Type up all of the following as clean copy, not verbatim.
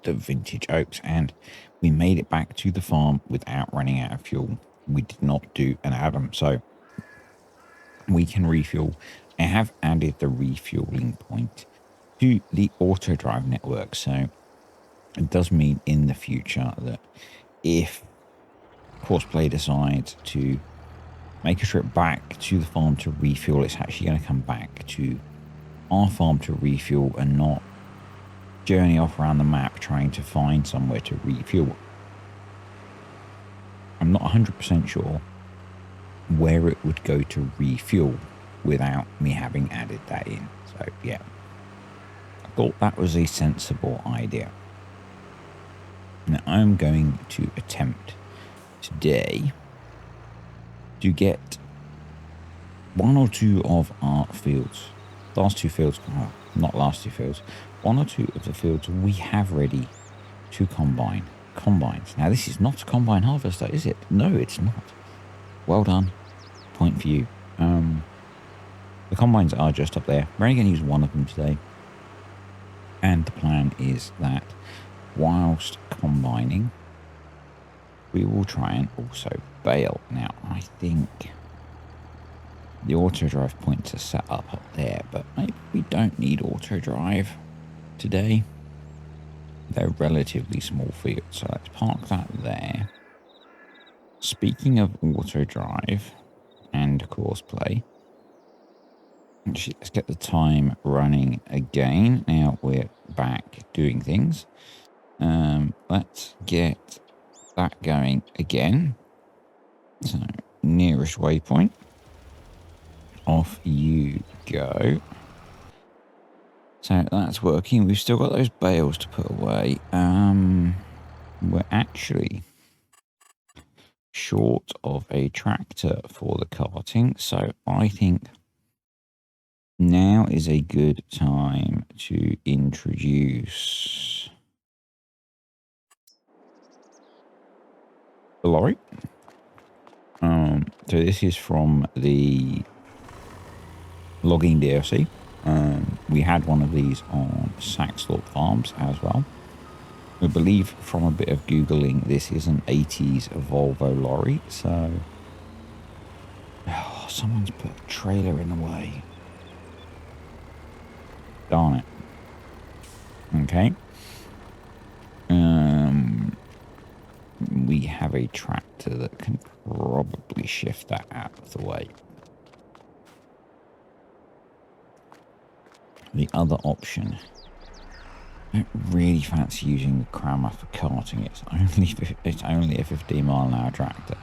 the vintage oaks, and we made it back to the farm without running out of fuel. We did not do an add-on, so we can refuel. I have added the refueling point to the auto drive network, so it does mean in the future that if Courseplay decides to make a trip back to the farm to refuel, it's actually going to come back to our farm to refuel and not journey off around the map trying to find somewhere to refuel. I'm not 100% sure where it would go to refuel without me having added that in. So yeah, I thought that was a sensible idea. Now I'm going to attempt today to get one or two of our fields, one or two of the fields we have ready to combine. Combines. Now this is not a combine harvester, is it? No, it's not. Well done. Point for you. The combines are just up there. We're only going to use one of them today. And the plan is that whilst combining, we will try and also bale. Now, I think the auto drive points are set up there, but maybe we don't need auto drive today. They're relatively small fields, so let's park that there. Speaking of auto drive and Courseplay, actually, let's get the time running again. Now we're back doing things. Let's get that going again. So, nearest waypoint. Off you go. So that's working. We've still got those bales to put away. We're actually short of a tractor for the carting, so I think now is a good time to introduce the lorry. So this is from the logging DLC. We had one of these on Saxthorpe Farms as well. I believe from a bit of Googling, this is an 80s Volvo lorry, so... Oh, someone's put a trailer in the way. Darn it. Okay. We have a tractor that can probably shift that out of the way. The other option, I don't really fancy using the crammer for carting. It's only a 15-mile-an-hour tractor.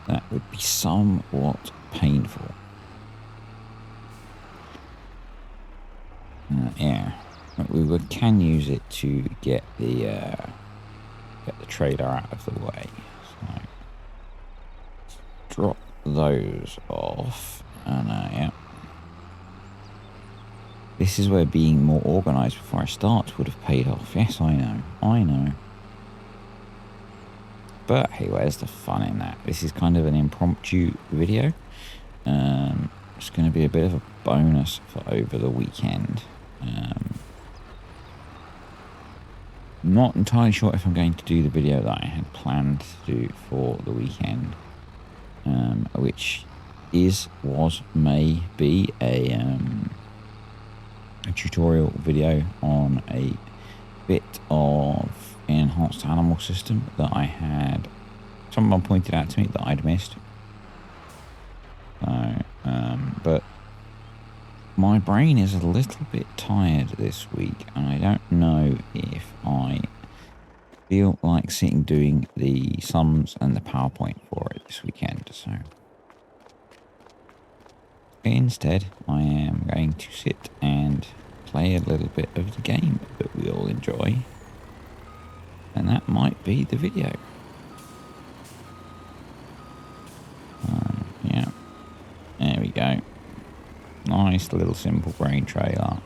That would be somewhat painful. Yeah, but we can use it to get the trailer out of the way. So drop those off, and yeah. This is where being more organised before I start would have paid off. Yes, I know. But hey, where's the fun in that? This is kind of an impromptu video. It's going to be a bit of a bonus for over the weekend. Not entirely sure if I'm going to do the video that I had planned to do for the weekend, which may be a tutorial video on a bit of enhanced animal system that I had. Someone pointed out to me that I'd missed. But my brain is a little bit tired this week, and I don't know if I feel like sitting doing the sums and the PowerPoint for it this weekend. So instead, I am going to sit and play a little bit of the game that we all enjoy, and that might be the video. Yeah, there we go. Nice little simple grain trailer.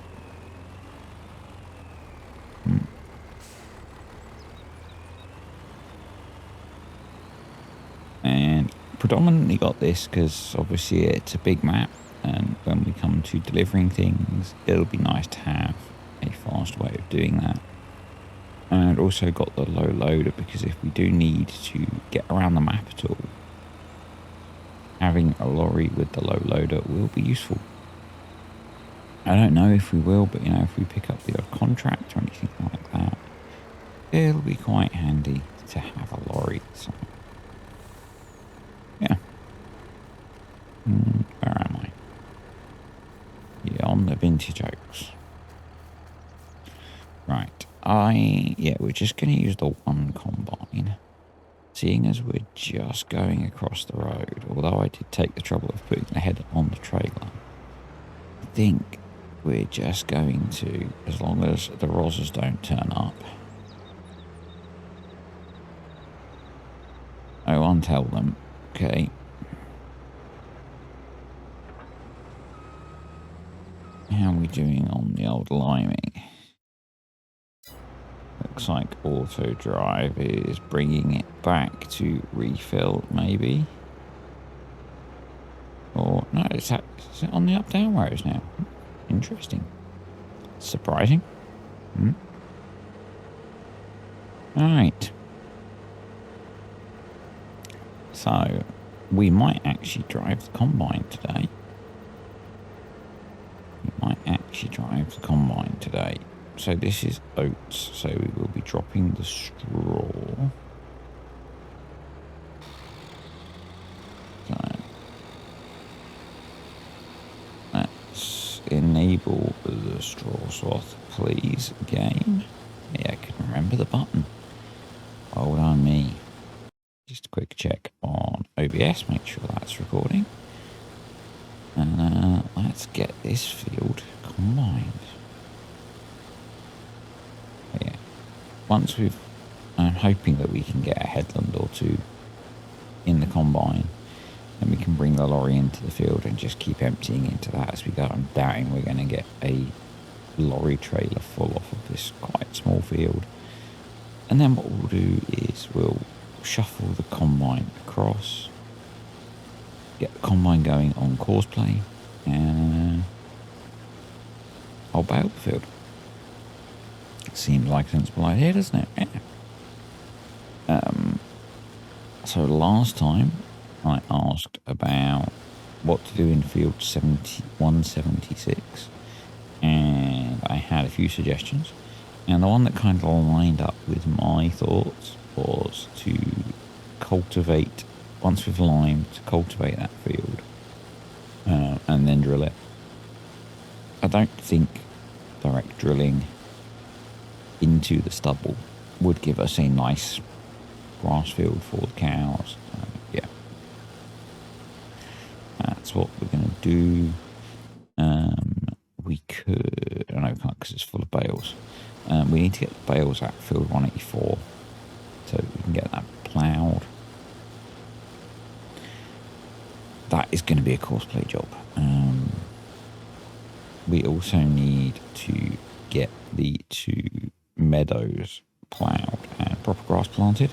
And predominantly got this because obviously it's a big map, and when we come to delivering things, it'll be nice to have a fast way of doing that. And also got the low loader, because if we do need to get around the map at all, having a lorry with the low loader will be useful. I don't know if we will, but if we pick up the odd contract or anything like that, it'll be quite handy to have a lorry. So, yeah. Where am I? Yeah, on the vintage oaks. Right. We're just going to use the one combine, seeing as we're just going across the road, although I did take the trouble of putting the head on the trailer. I think we're just going to, as long as the rozzers don't turn up. I won't tell them, okay? How are we doing on the old liming? Looks like auto drive is bringing it back to refill, maybe. Or, no, is it on the up-down rows now? Interesting. Surprising. Alright. So, we might actually drive the combine today. So this is oats, so we will be dropping the straw. So, let's enable the straw swath, please, game. Yeah, I can remember the button. Hold on me. Just a quick check on OBS, make sure that's recording. And let's get this field combined. Yeah. Once I'm hoping that we can get a headland or two in the combine, and we can bring the lorry into the field and just keep emptying into that as we go. I'm doubting we're going to get a lorry trailer full off of this quite small field. And then what we'll do is we'll shuffle the combine across, get the combine going on courseplay, and I'll bale the field. Seems like a sensible idea, doesn't it? Yeah. So last time I asked about what to do in field 176, and I had a few suggestions, and the one that kind of lined up with my thoughts was to cultivate, once we've limed, to cultivate that field and then drill it. I don't think direct drilling into the stubble would give us a nice grass field for the cows. Yeah, that's what we're going to do. We could, I know we can't because it's full of bales. We need to get the bales at field 184 so we can get that ploughed. That is going to be a courseplay job. We also need to get the 2 meadows ploughed and proper grass planted.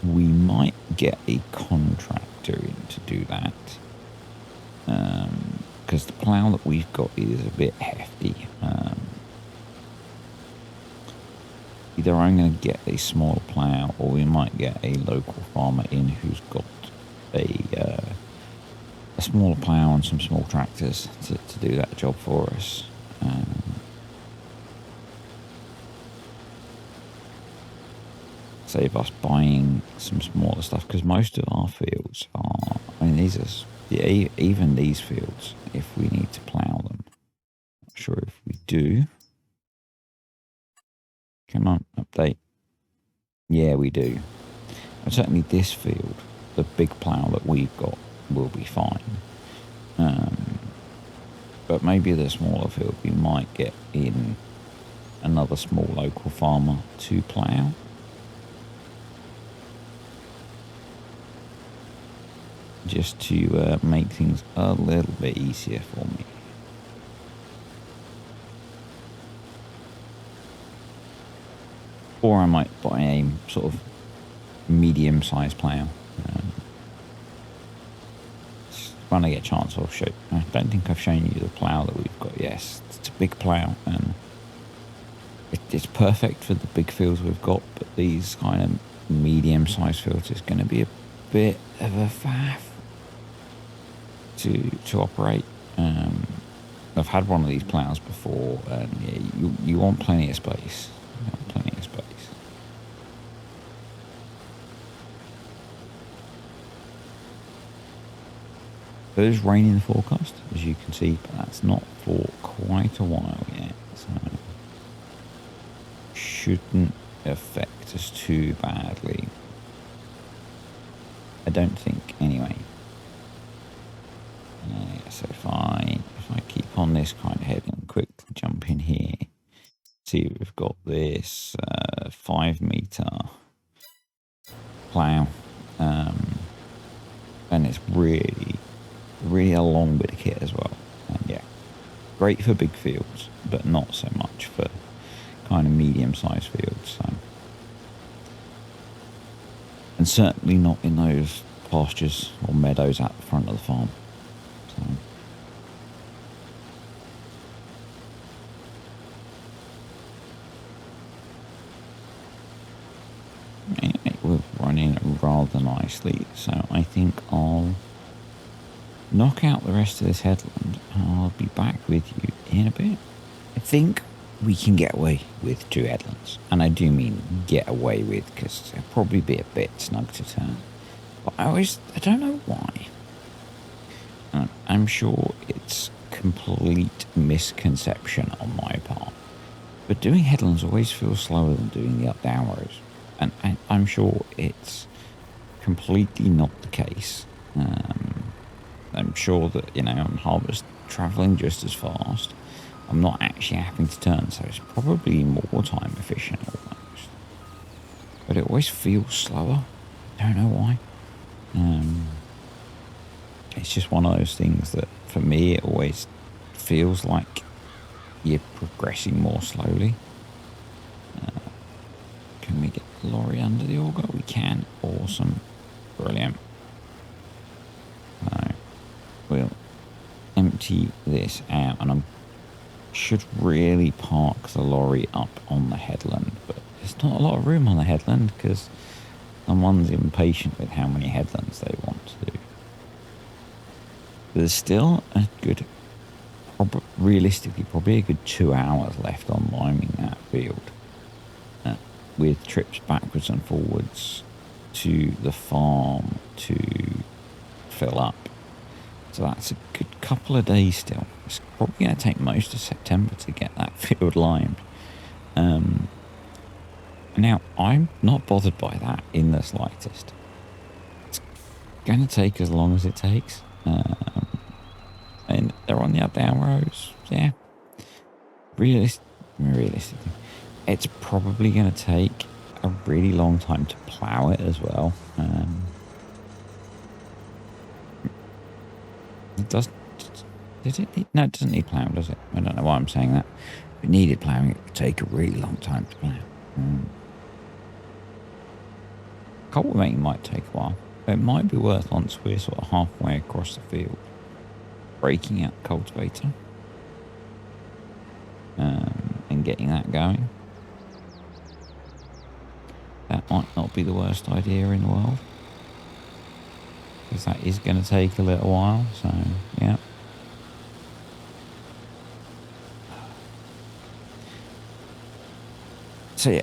We might get a contractor in to do that, because the plough that we've got is a bit hefty. Either I'm going to get a small plough, or we might get a local farmer in who's got a smaller plough and some small tractors to do that job for us. Save us buying some smaller stuff, because most of our fields are, I mean, these are, even these fields, if we need to plough them, not sure if we do. Come on, update. Yeah, we do. And certainly this field, the big plough that we've got, will be fine. But maybe the smaller field, we might get in another small local farmer to plough. Just to make things a little bit easier for me. Or I might buy a sort of medium-sized plough. When I get a chance, I'll show. I don't think I've shown you the plough that we've got. Yes, it's a big plough, and It's perfect for the big fields we've got, but these kind of medium-sized fields is going to be a bit of a faff to operate. I've had one of these plows before, and yeah, you want plenty of space. You want plenty of space. There's rain in the forecast, as you can see, but that's not for quite a while yet, so shouldn't affect us too badly. I don't think, anyway. So if I keep on this kind of head and quickly jump in here, see we've got this 5 meter plow, and it's really a long bit of kit as well. And yeah, great for big fields, but not so much for kind of medium-sized fields. So, and certainly not in those pastures or meadows at the front of the farm. So, anyway, we're running rather nicely, so I think I'll knock out the rest of this headland and I'll be back with you in a bit. I think we can get away with 2 headlands, and I do mean get away with, because it'll probably be a bit snug to turn, but I don't know why. I'm sure it's complete misconception on my part, but doing headlands always feels slower than doing the up-down rows, and I'm sure it's completely not the case. I'm sure that, on harvest, travelling just as fast, I'm not actually having to turn, so it's probably more time efficient almost. But it always feels slower. I don't know why. It's just one of those things that, for me, it always feels like you're progressing more slowly. Can we get the lorry under the auger? We can. Awesome. Brilliant. So, we'll empty this out, and I should really park the lorry up on the headland, but there's not a lot of room on the headland because someone's impatient with how many headlands they want to do. There's still a good, realistically, probably a good 2 hours left on liming that field, with trips backwards and forwards to the farm to fill up. So that's a good couple of days still. It's probably going to take most of September to get that field limed. Now, I'm not bothered by that in the slightest. It's going to take as long as it takes. And they're on the up-down rows. Yeah. Realistically, it's probably going to take a really long time to plough it as well. It doesn't. No, it doesn't need ploughing, does it? I don't know why I'm saying that. If it needed ploughing, it would take a really long time to plough. Cultivating might take a while. But it might be worth, once we're sort of halfway across the field, breaking out the cultivator and getting that going. That might not be the worst idea in the world, because that is going to take a little while. So yeah. So yeah,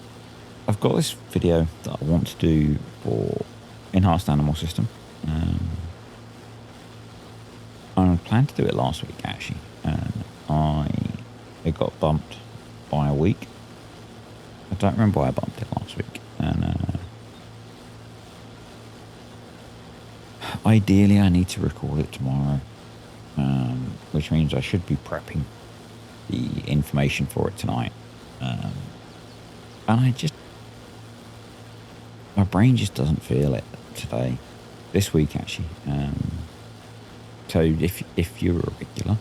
I've got this video that I want to do for Enhanced Animal System. I planned to do it last week actually, and it got bumped by a week. I don't remember why I bumped it last week, and ideally I need to record it tomorrow, which means I should be prepping the information for it tonight. And my brain just doesn't feel it today, this week actually. So if you're a regular,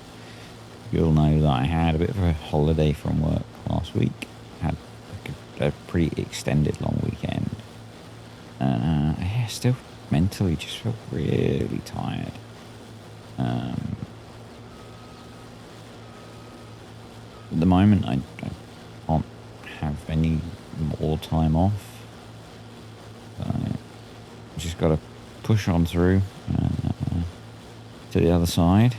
you'll know that I had a bit of a holiday from work last week. Had a pretty extended long weekend. Yeah, still mentally just feel really tired. At the moment, I can't any more time off. So just got to push on through to the other side.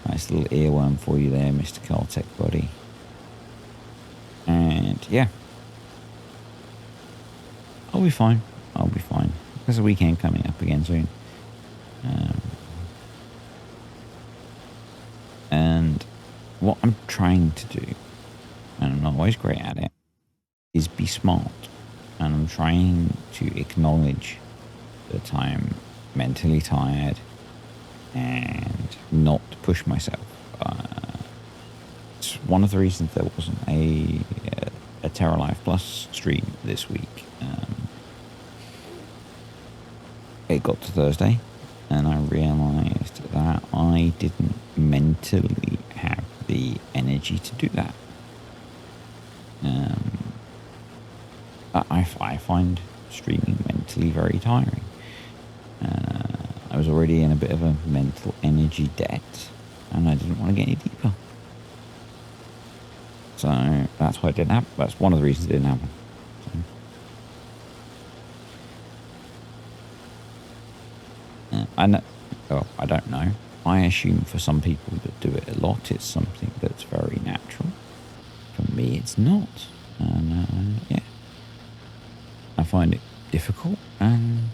Nice little earworm for you there, Mr. Caltech buddy. And yeah, I'll be fine. I'll be fine. There's a weekend coming up again soon. And what I'm trying to do, and I'm not always great at it, is be smart. And I'm trying to acknowledge that I'm mentally tired and not push myself. It's one of the reasons there wasn't a Terra Life Plus stream this week. It got to Thursday and I realised that I didn't mentally have the energy to do that. I find streaming mentally very tiring. I was already in a bit of a mental energy debt and I didn't want to get any deeper. So that's why it didn't happen. That's one of the reasons it didn't happen. So, I know. Well, I don't know. I assume for some people that do it a lot, it's something that's very natural. For me, it's not. And yeah, I find it difficult, and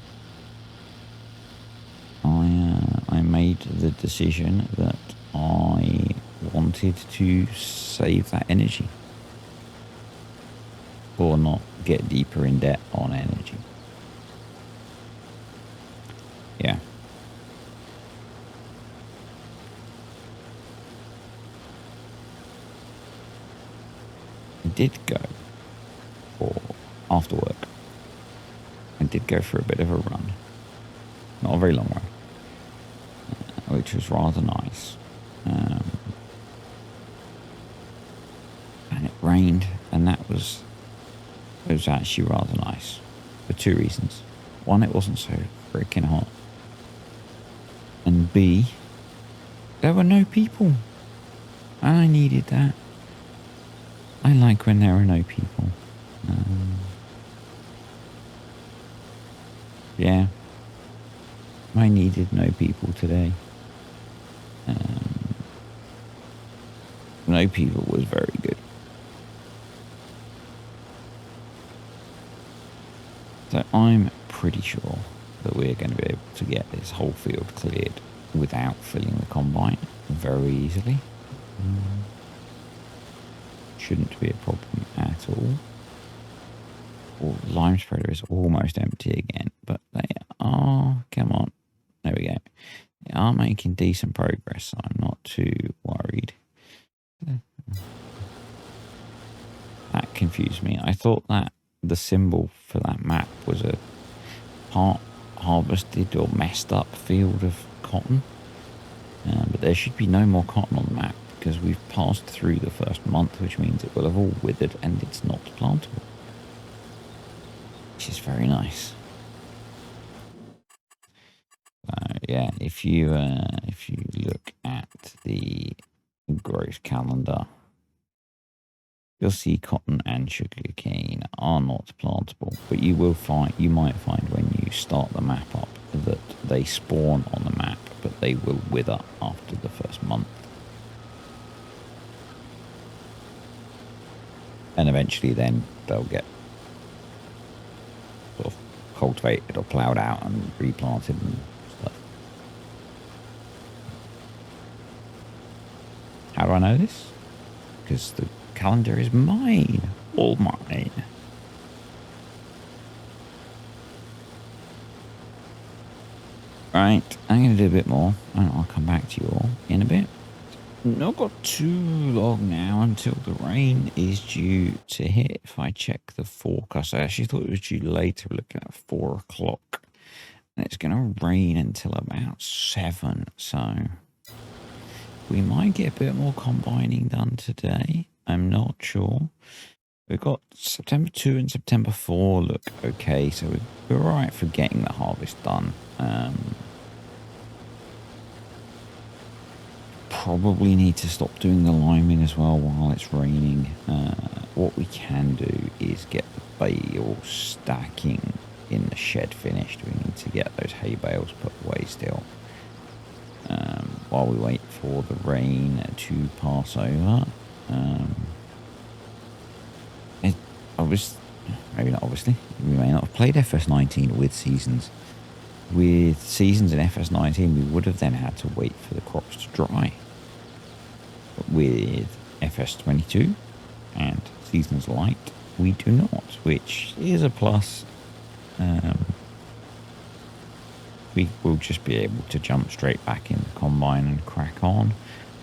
I made the decision that I wanted to save that energy, or not get deeper in debt on energy. Yeah. I did go for after work. I did go for a bit of a run. Not a very long one, which was rather nice. And it rained, and it was actually rather nice for two reasons. One, it wasn't so freaking hot. And B, there were no people. And I needed that. I like when there are no people. Yeah. I needed no people today. No people was very good. So I'm pretty sure that we're going to be able to get this whole field cleared without filling the combine very easily. Shouldn't be a problem at all. Well, lime spreader is almost empty again, but they are, come on, there we go. They are making decent progress, so I'm not too worried. That confused me. I thought that the symbol for that map was a part harvested or messed up field of cotton, but there should be no more cotton on the map because we've passed through the first month, which means it will have all withered and it's not plantable, which is very nice. Yeah, if you look at the growth calendar, you'll see cotton and sugarcane are not plantable, but you might find when you start the map up that they spawn on the map, but they will wither after the first month. And eventually then they'll get sort of cultivated or ploughed out and replanted and stuff. How do I know this? Because the calendar is mine. All mine. Right, I'm going to do a bit more and I'll come back to you all in a bit. Not got too long now until the rain is due to hit. If I check the forecast, I actually thought it was due later. We're looking at 4 o'clock. And it's going to rain until about 7. So we might get a bit more combining done today. I'm not sure. We've got September 2 and September 4 look okay. So we're all right for getting the harvest done. probably need to stop doing the liming as well while it's raining. What we can do is get the bale stacking in the shed finished. We need to get those hay bales put away still. While we wait for the rain to pass over. Maybe not obviously. We may not have played FS19 with seasons. With seasons in FS19, we would have then had to wait for the crops to dry. But with FS22 and seasons light, we do not, which is a plus. We will just be able to jump straight back in the combine and crack on.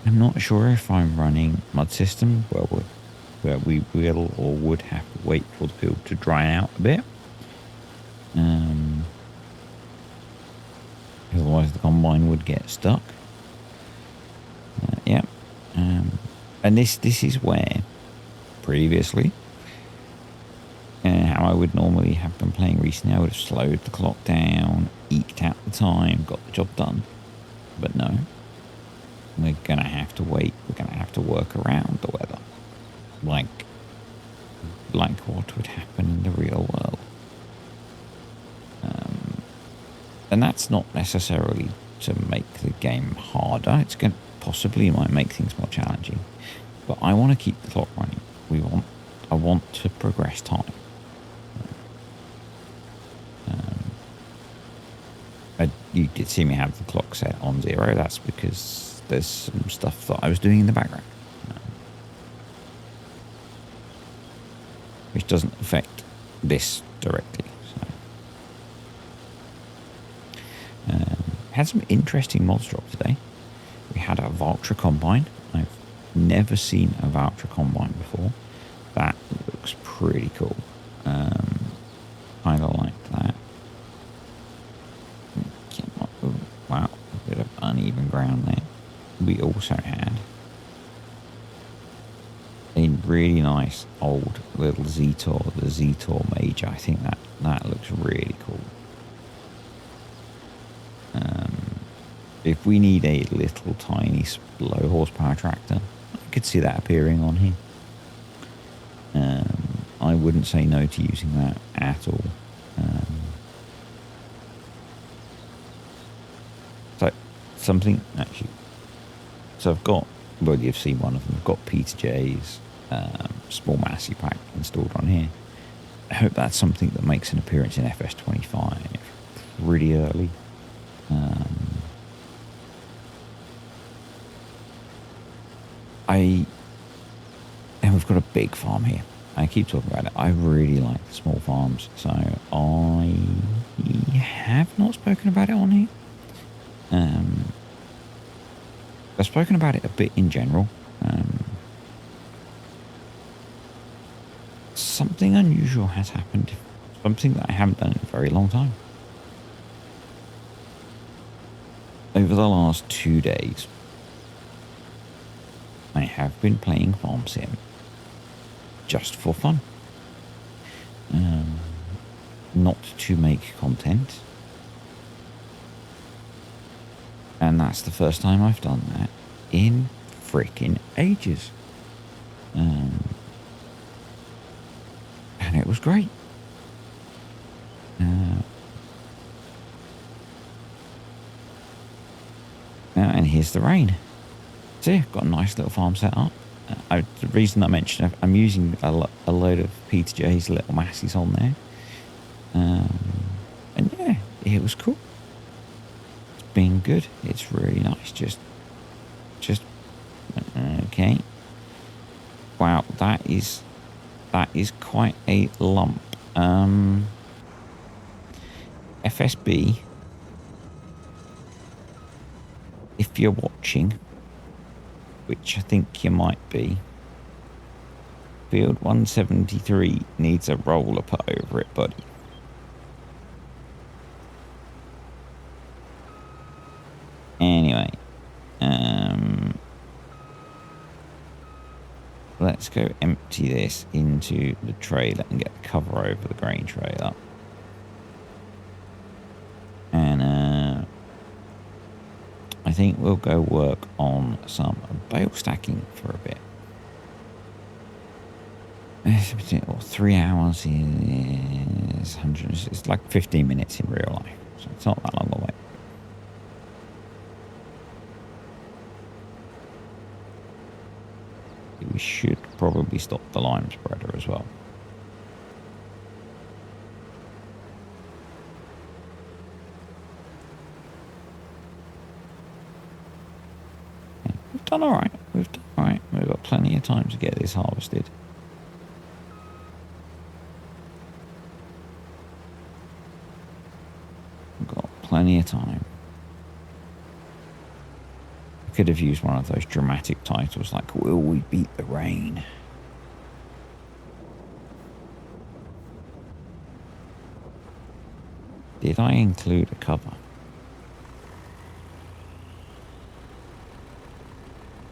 I'm not sure if I'm running mud system where we will or would have to wait for the field to dry out a bit. Otherwise the combine would get stuck. Yeah. And this is where previously how I would normally have been playing recently, I would have slowed the clock down, eked out the time, got the job done. But no, we're going to have to wait. We're going to have to work around the weather. Like what would happen in the real world. And that's not necessarily to make the game harder. It's going to possibly might make things more challenging. But I want to keep the clock running. I want to progress time. You did see me have the clock set on 0. That's because there's some stuff that I was doing in the background. Which doesn't affect this directly. So. Had some interesting mods drop today. We had a Vulture Combine. I've never seen a Vulture Combine before. That looks pretty cool. Kind of like that. Wow, a bit of uneven ground there. We also had a really nice old little Zetor, the Zetor Major. I think that looks really cool. If we need a little tiny low horsepower tractor, I could see that appearing on here. I wouldn't say no to using that at all. So something actually. So I've got, well, you've seen one of them. I've got P2J's small massey pack installed on here. I hope that's something that makes an appearance in FS25 pretty early. And we've got a big farm here. I keep talking about it. I really like the small farms, so I have not spoken about it on here. I've spoken about it a bit in general. Something unusual has happened. Something that I haven't done in a very long time. Over the last 2 days, I have been playing Farm Sim just for fun. Not to make content. And that's the first time I've done that in freaking ages. And it was great. And here's the rain. So yeah, got a nice little farm set up. The reason I mentioned it, I'm using a load of P2J's little masses on there. And yeah, it was cool. It's been good. It's really nice. Just okay. Wow, that is quite a lump. FSB, if you're watching, which I think you might be, field 173 needs a roller put over it, buddy. Anyway, let's go empty this into the trailer and get the cover over the grain trailer. And I think we'll go work on some bale stacking for a bit. It's 3 hours is 100. It's like 15 minutes in real life, so it's not that long away. We should probably stop the lime spreader as well. Yeah, we've done all right. We've got plenty of time to get this harvested. We've got plenty of time. Could have used one of those dramatic titles like "Will we beat the rain?" Did I include a cover?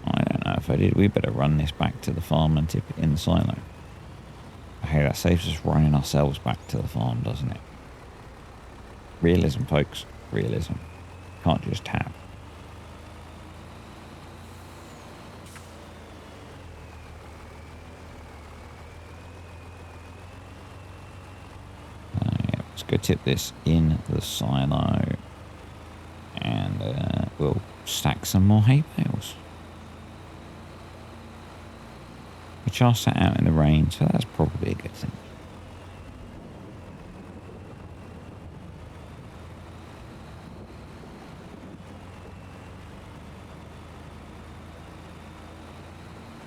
I don't know if I did. We better run this back to the farm and tip it in the silo. Hey, that saves us running ourselves back to the farm, doesn't it? Realism, folks. Realism. Can't just tap. Go tip this in the silo and we'll stack some more hay bales, which are sat out in the rain, so that's probably a good thing.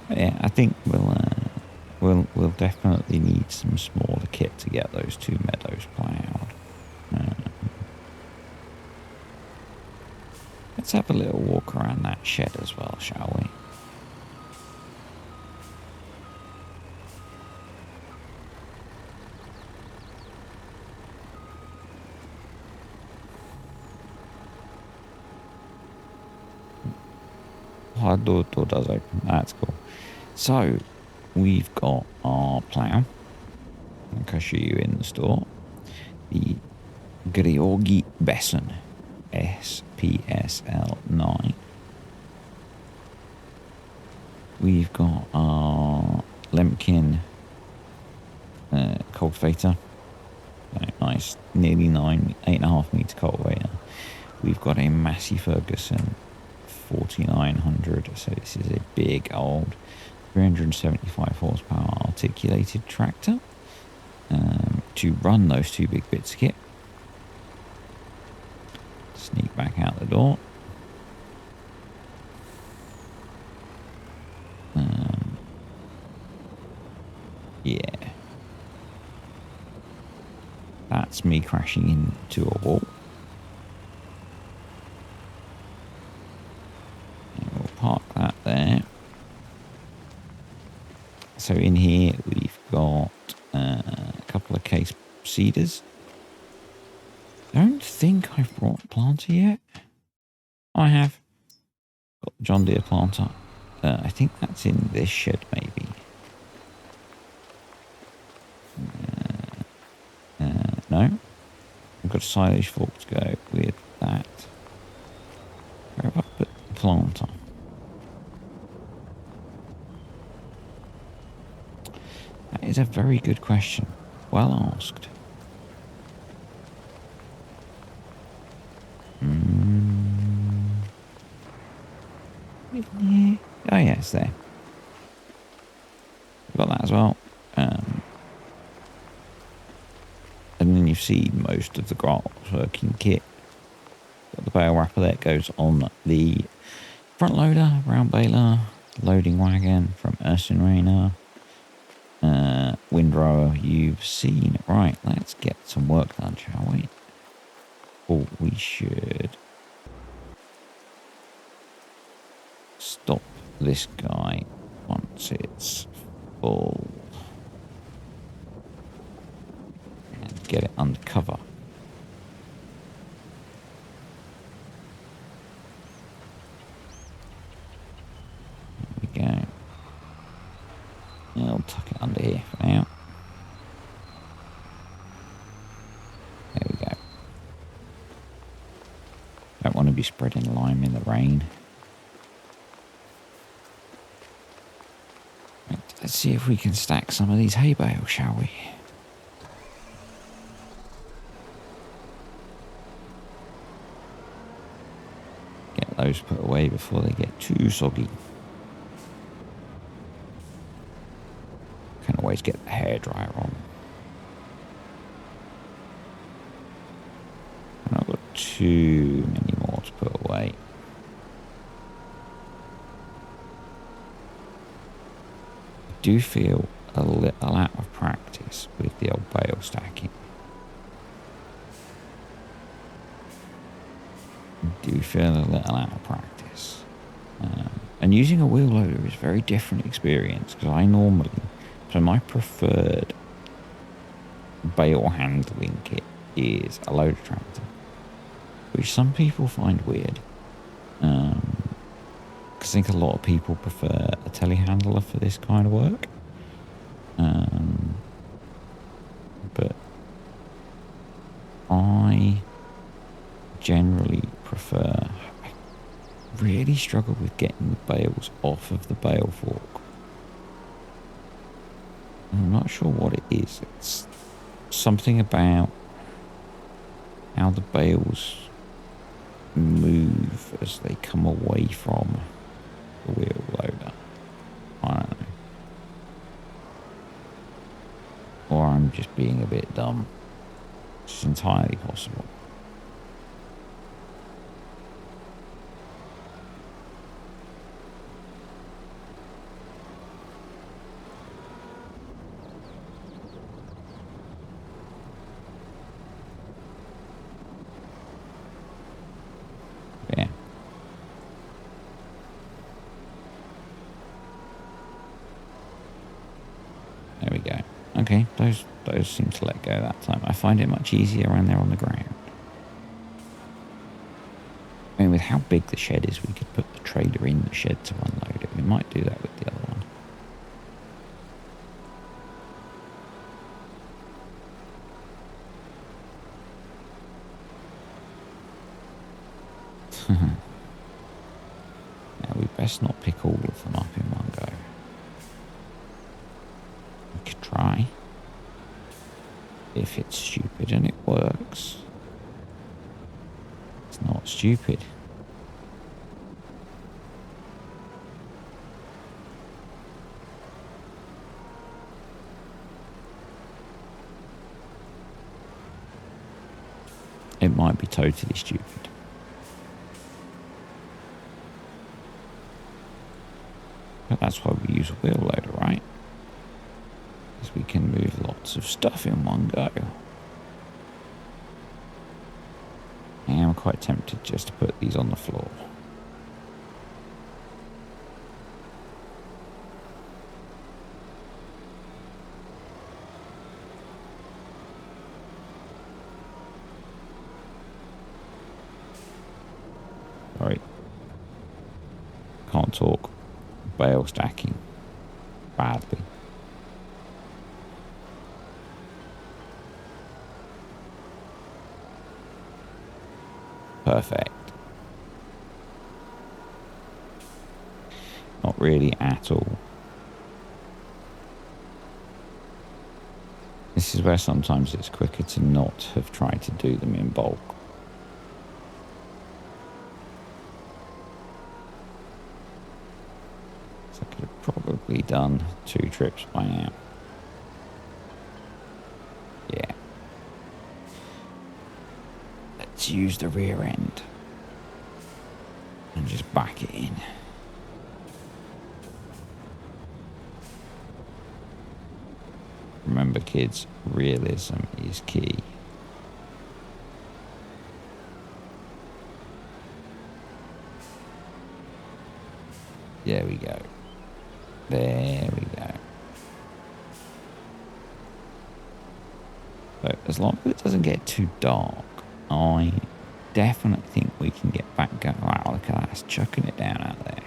But yeah, I think we'll definitely need some smaller kit to get those 2 meadows ploughed. Let's have a little walk around that shed as well, shall we? Oh, the door does open. That's cool. So, we've got our plough. Like I show you in the store. The Georgi Besson SPSL9. We've got our Lemkin cultivator. Nice, nearly 8.5 metre cultivator. We've got a Massey Ferguson 4900. So this is a big old 375 horsepower articulated tractor to run those 2 big bits of kit. Sneak back out the door. Yeah. That's me crashing into a wall. And we'll park that there. So in here we've got a couple of case cedars. I don't think I've brought a planter yet. I have. Got the John Deere planter. I think that's in this shed maybe. No. I've got a silage fork to go with that. Where have I put the planter? That is a very good question. Well asked. Yeah. Oh yeah, it's there. Got that as well. And then you see most of the grass working kit. Got the bale wrapper that goes on the front loader, round baler, loading wagon from Urson Rayner, windrower you've seen. Right, let's get some work done, shall we? Or we should stop this guy once it's full and get it under cover. There we go. I'll tuck it under here for now. There we go. Don't want to be be spreading lime in the rain. Right, let's see if we can stack some of these hay bales, shall we? Get those put away before they get too soggy. Can always get the hairdryer on. And I've got too many more to put away. I do feel a little out of practice with the old bale stacking. I do feel a little out of practice. And using a wheel loader is a very different experience because my preferred bale handling kit is a loader tractor, which some people find weird. Because I think a lot of people prefer a telehandler for this kind of work. But I generally prefer. I really struggle with getting the bales off of the bale fork. I'm not sure what it is. It's something about how the bales move as they come away from the wheel loader. I don't know. Or I'm just being a bit dumb. It's entirely possible. Yeah. There we go. Okay, those seem to let go that time. I find it much easier when they're on the ground. I mean, with how big the shed is, we could put the trailer in the shed to unload it. We might do that with the other one. Now, we best not pick all of them up in one go. We could try. If it's stupid and it works, it's not stupid. It might be totally stupid. But that's why we use a wheel loader, right? Because we can move lots of stuff in one go. I am quite tempted just to put these on the floor. Sorry. Can't talk. Bale stacking. Badly. Perfect. Not really at all. This is where sometimes it's quicker to not have tried to do them in bulk. So I could have probably done 2 trips by now. Yeah. Let's use the rear end and just back it in. Remember, kids, realism is key. There we go. There we go. So as long as it doesn't get too dark, I definitely think we can get back going. Wow, look at that, it's chucking it down out there.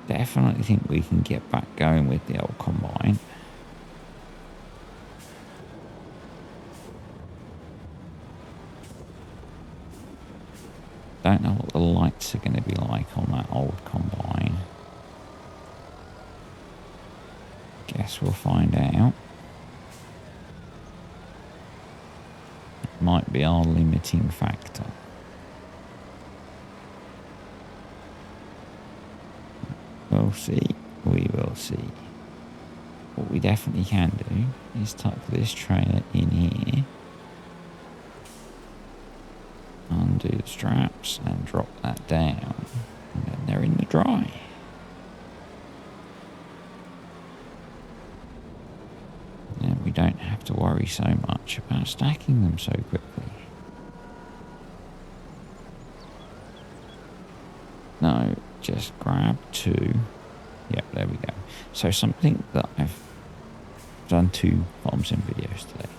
Definitely think we can get back going with the old combine. don't know what the lights are going to be like on that old combine. Guess we'll find out. It might be our limiting factor. We'll see. We will see. What we definitely can do is tuck this trailer in here, undo the straps and drop that down, and then they're in the dry. Then we don't have to worry so much about stacking them so quickly. No, just grab two. Yep, there we go. So something that I've done 2 farm sim videos today,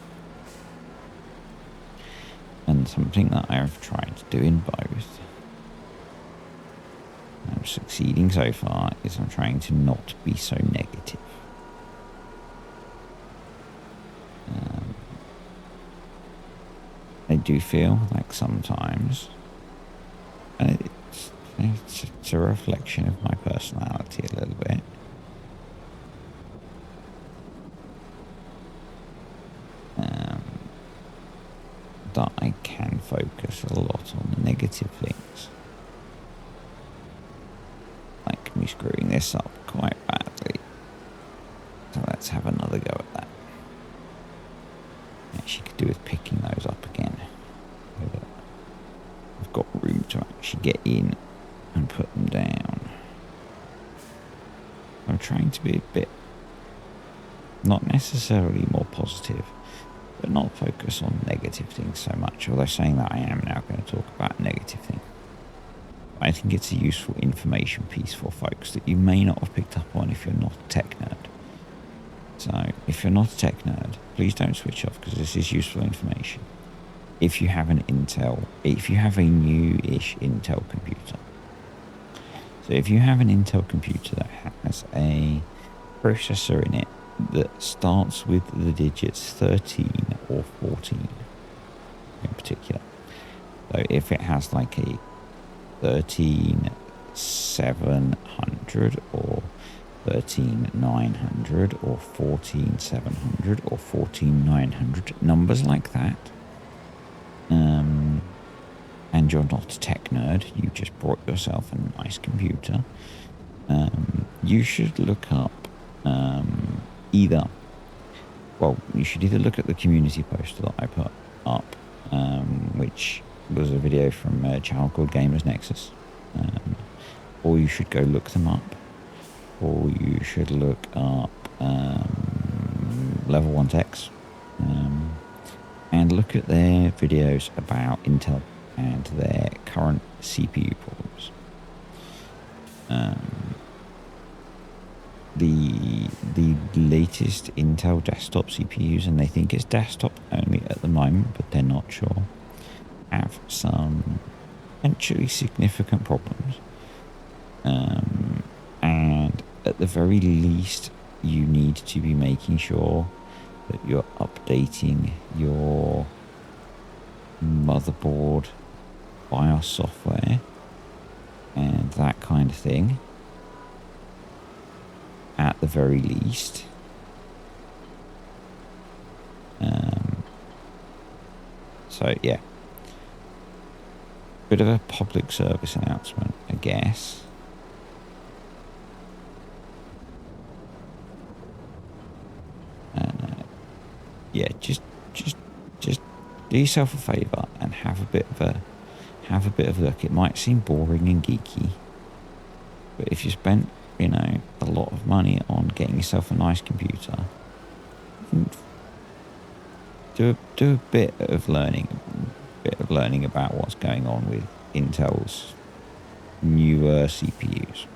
and something that I've tried to do in both, I'm succeeding so far, is I'm trying to not be so negative. I do feel like sometimes, and it's a reflection of my personality a little bit, that I can focus a lot on the negative things. Like me screwing this up quite badly. So let's have another go at that. Actually could do with picking those up again. I've got room to actually get in and put them down. I'm trying to be a bit, not necessarily more positive, but not focus on negative things so much, although saying that I am now going to talk about negative things. I think it's a useful information piece for folks that you may not have picked up on if you're not a tech nerd. So if you're not a tech nerd, please don't switch off, because this is useful information. If you have a new-ish Intel computer. So if you have an Intel computer that has a processor in it that starts with the digits 13 or 14 in particular. So if it has like a 13700 or 13900 or 14700 or 14900, numbers like that, and you're not a tech nerd, you just bought yourself a nice computer, you should look up you should either look at the community post that I put up, which was a video from a channel called Gamers Nexus, or you should go look them up, or you should look up Level 1 Techs, and look at their videos about Intel and their current CPU problems. The latest Intel desktop CPUs, and they think it's desktop only at the moment, but they're not sure, have some potentially significant problems. And at the very least, you need to be making sure that you're updating your motherboard BIOS software and that kind of thing, at the very least. So yeah, bit of a public service announcement, I guess. Yeah, just do yourself a favour and have a bit of a look. It might seem boring and geeky, but if you spent, a lot of money on getting yourself a nice computer, do a bit of learning about what's going on with Intel's newer CPUs.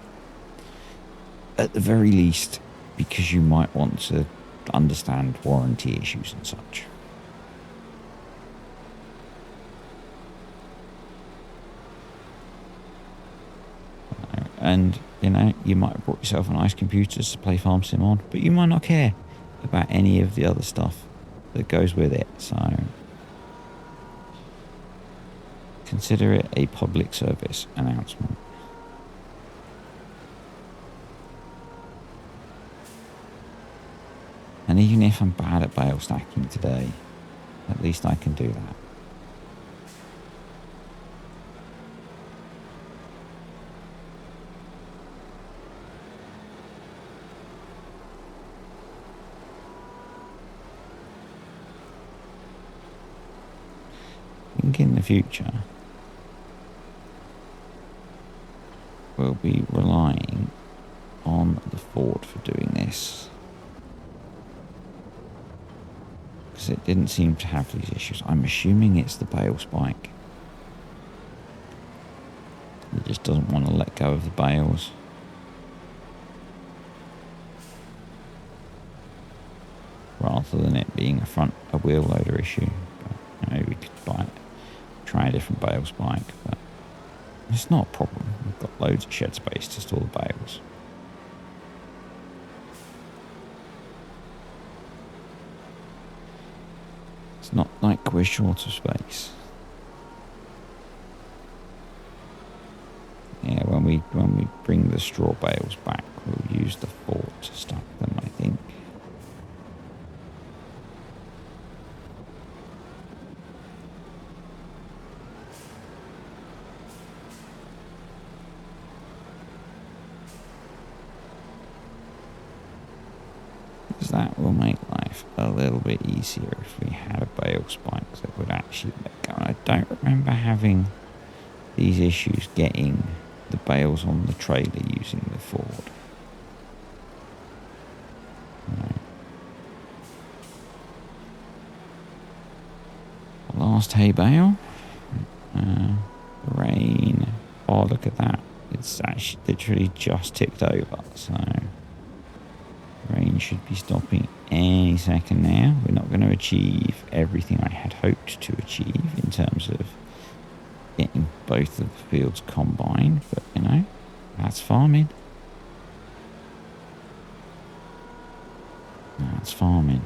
At the very least, because you might want to understand warranty issues and such. And, you might have brought yourself a nice computer to play Farm Sim on, but you might not care about any of the other stuff that goes with it. So Consider it a public service announcement. And even if I'm bad at bale stacking today, at least I can do that. I think in the future, we'll be relying on the Ford for doing this. Because it didn't seem to have these issues. I'm assuming it's the bale spike. It just doesn't want to let go of the bales. Rather than it being a wheel loader issue. But maybe we could try a different bale spike, but it's not a problem. We've got loads of shed space to store the bales. It's not like we're short of space. Yeah, when we bring the straw bales back, we'll use the Ford to stack them, I think. That will make life a little bit easier if we had a bale spike that would actually let go. I don't remember having these issues getting the bales on the trailer using the Ford. No. Last hay bale. The rain. Oh, look at that. It's actually literally just ticked over, so rain should be stopping any second now. We're not going to achieve everything I had hoped to achieve in terms of getting both of the fields combined, but you know, that's farming. That's farming.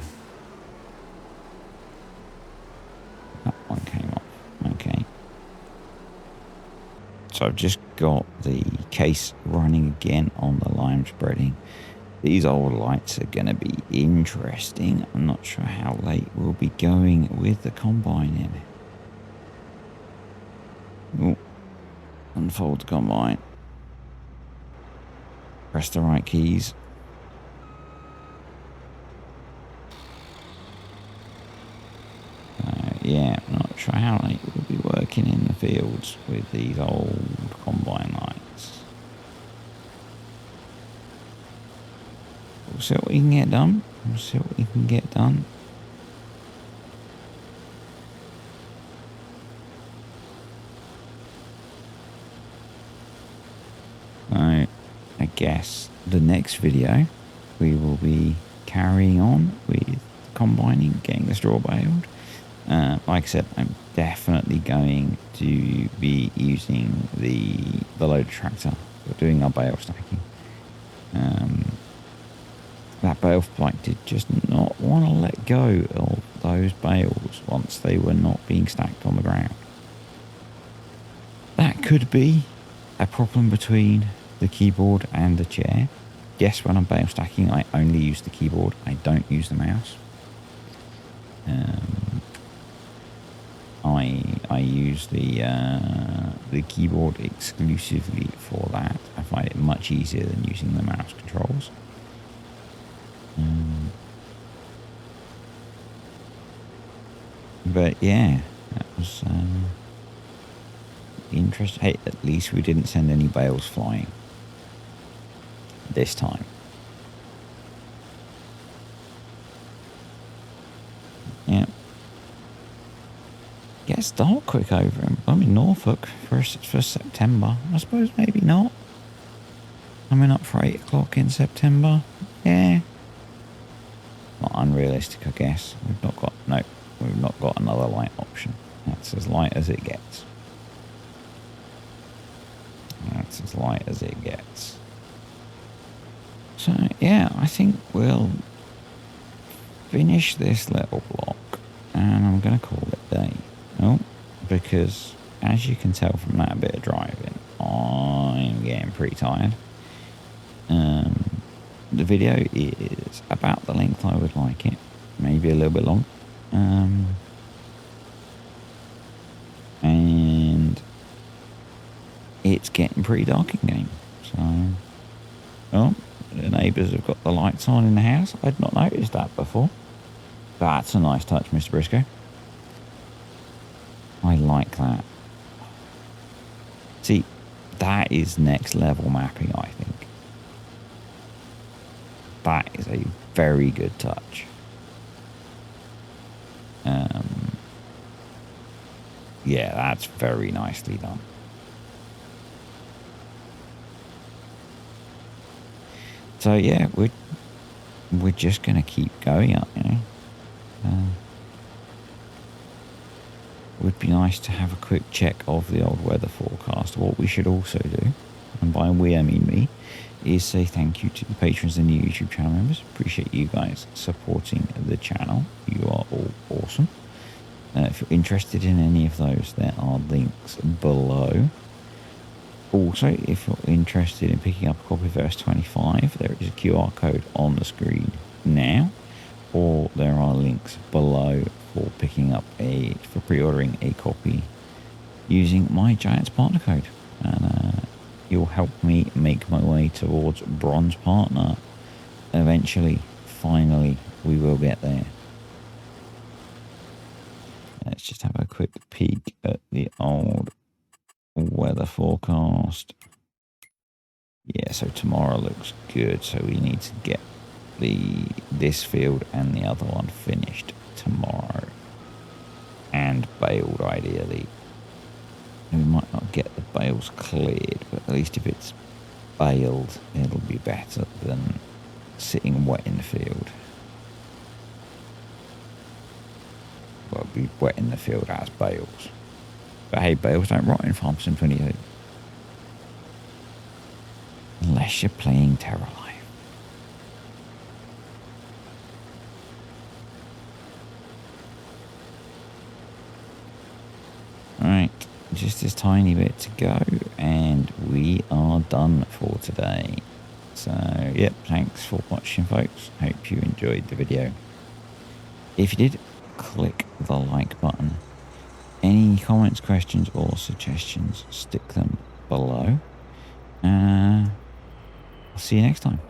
That one came off. Okay. So I've just got the case running again on the lime spreading. These old lights are going to be interesting. I'm not sure how late we'll be going with the combine in. Oh, unfold the combine. Press the right keys. Yeah, I'm not sure how late we'll be working in the fields with these old combine lights. We'll see what we can get done. We'll see what we can get done. I guess the next video we will be carrying on with combining, getting the straw baled. Like I said, I'm definitely going to be using the loader tractor for doing our bale stacking. That bale spike did just not want to let go of those bales once they were not being stacked on the ground. That could be a problem between the keyboard and the chair. Yes, when I'm bale stacking, I only use the keyboard. I don't use the mouse. I use the keyboard exclusively for that. I find it much easier than using the mouse controls. But yeah, that was interesting. Hey, at least we didn't send any bales flying this time. Yeah. Gets dark quick over in Norfolk for September. I suppose maybe not. Coming up for 8 o'clock in September. Yeah. Not unrealistic, I guess. We've not got another light option. That's as light as it gets. That's as light as it gets. So yeah, I think we'll finish this little block and I'm gonna call it day. No, because as you can tell from that bit of driving, I'm getting pretty tired. The video is about the length I would like it, maybe a little bit long. And it's getting pretty dark in game. So, oh, the neighbours have got the lights on in the house. I'd not noticed that before. That's a nice touch, Mr. Briscoe. I like that. See, that is next level mapping, I think. That is a very good touch. Yeah, that's very nicely done. So yeah, we're just gonna keep going up, you know. Would be nice to have a quick check of the old weather forecast. What we should also do, and by we I mean me, is say thank you to the patrons and the YouTube channel members. Appreciate you guys supporting the channel. You are all awesome. If you're interested in any of those, there are links below. Also, if you're interested in picking up a copy of verse 25, there is a QR code on the screen now, or there are links below for picking up for pre-ordering a copy using my Giants partner code, and you'll help me make my way towards bronze partner. Eventually, finally, we will get there. Let's just have a quick peek at the old weather forecast. Yeah, so tomorrow looks good. So we need to get this field and the other one finished tomorrow, and baled ideally. We might not get the bales cleared, but at least if it's baled, it'll be better than sitting wet in the field. Well, it'll be wet in the field as bales. But hey, bales don't rot in Farm Sim 22. Unless you're playing Terra Life. Alright, just this tiny bit to go, and we are done for today. So, yep, thanks for watching, folks. Hope you enjoyed the video. If you did, click the like button. Any comments, questions, or suggestions, stick them below. I'll see you next time.